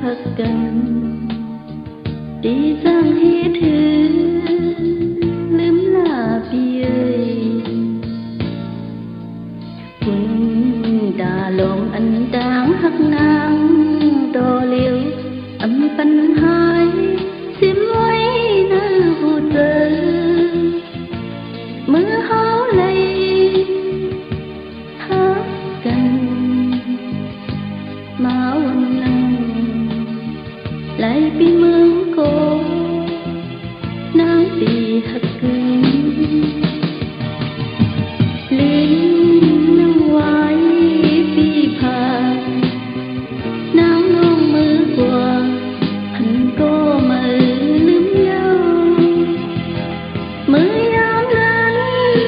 hakan đi sang hết thứ lướm là bia quân đà lộn anh đang hắc nang đo liêu âm pan hai xiêm quay na vô tơ mưa háo lây hakan máu nắng lại bị mưa cô nắng bị hắt cứng lên nắng ngoài bị phá nắng nông mưa qua anh có mơ lướm nhau mưa ám lên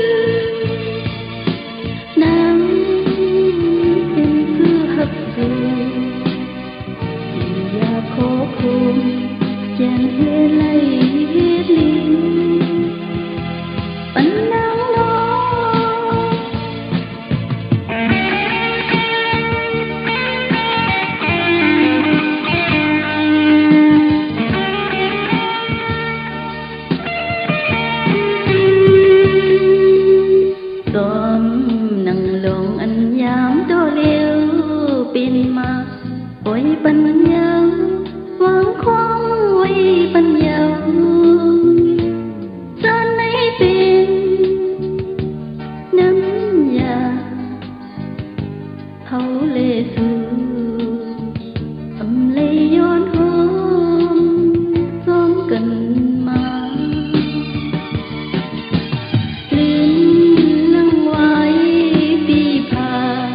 nắng tình cứ hấp dẫn và khó khôn chàng hê lấy hết liền bánh nắng đó tóm nắng lộn anh nhám đo liêu bên mặt ôi bên nhau vắng khoáng ôi bên nhau ra nấy bên nắm nhà thấu lệ su âm lệ yon hôn xóm cần mà lên lăng ngoài bị phá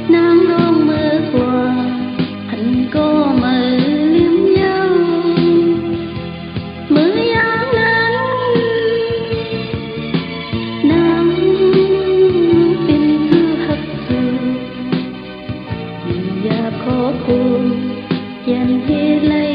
nắng đông mưa qua anh có mơ liếm nhau mưa áng lên nắng tình thư hấp dẫn và khó khôn chàng hê lấy